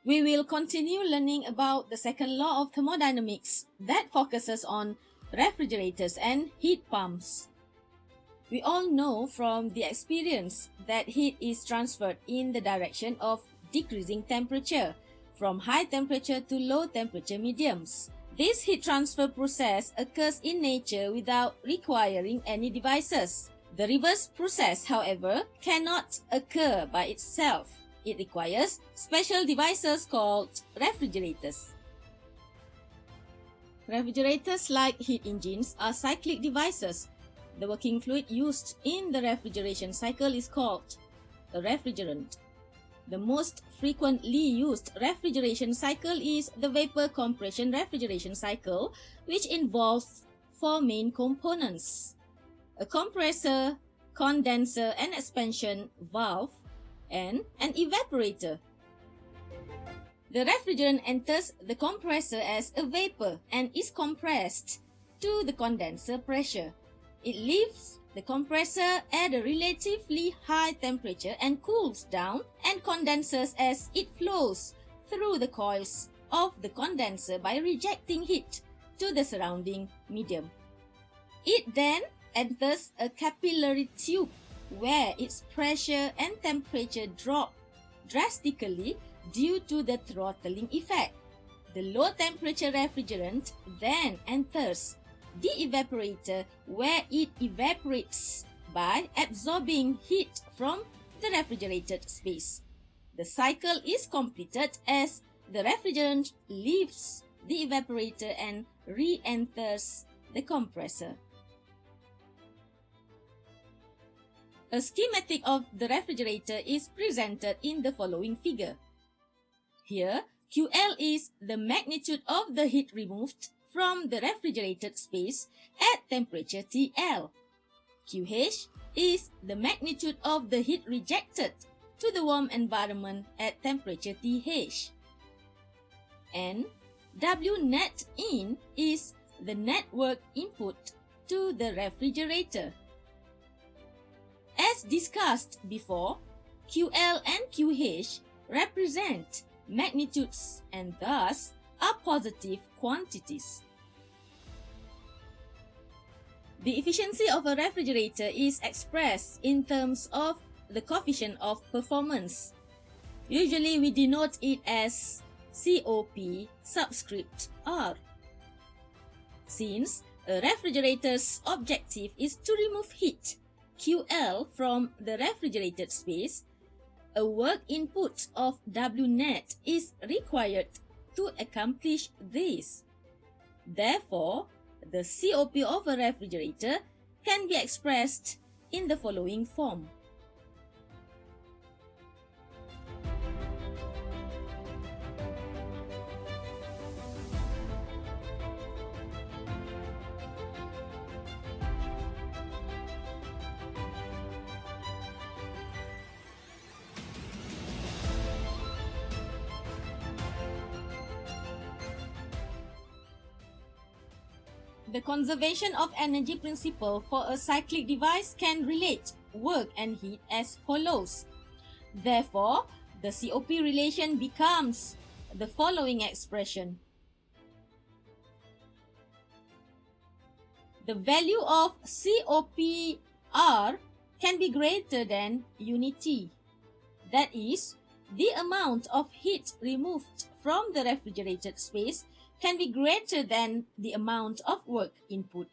We will continue learning about the second law of thermodynamics that focuses on refrigerators and heat pumps. We all know from the experience that heat is transferred in the direction of decreasing temperature, from high temperature to low temperature mediums. This heat transfer process occurs in nature without requiring any devices. The reverse process, however, cannot occur by itself. It requires special devices called refrigerators. Refrigerators, like heat engines, are cyclic devices. The working fluid used in the refrigeration cycle is called a refrigerant. The most frequently used refrigeration cycle is the vapor compression refrigeration cycle, which involves four main components: a compressor, condenser and expansion valve, and an evaporator. The refrigerant enters the compressor as a vapor and is compressed to the condenser pressure. It leaves the compressor at a relatively high temperature and cools down and condenses as it flows through the coils of the condenser by rejecting heat to the surrounding medium. It then enters a capillary tube where its pressure and temperature drop drastically due to the throttling effect. The low temperature refrigerant then enters the evaporator where it evaporates by absorbing heat from the refrigerated space. The cycle is completed as the refrigerant leaves the evaporator and re-enters the compressor. A schematic of the refrigerator is presented in the following figure. Here, QL is the magnitude of the heat removed from the refrigerated space at temperature TL. QH is the magnitude of the heat rejected to the warm environment at temperature TH. And W net in is the net work input to the refrigerator. As discussed before, QL and QH represent magnitudes and thus are positive quantities. The efficiency of a refrigerator is expressed in terms of the coefficient of performance. Usually we denote it as COP subscript R. Since a refrigerator's objective is to remove heat, QL, from the refrigerated space, a work input of W net is required to accomplish this. Therefore, the COP of a refrigerator can be expressed in the following form. The conservation of energy principle for a cyclic device can relate work and heat as follows. Therefore, the COP relation becomes the following expression. The value of COPR can be greater than unit T. That is, the amount of heat removed from the refrigerated space can be greater than the amount of work input.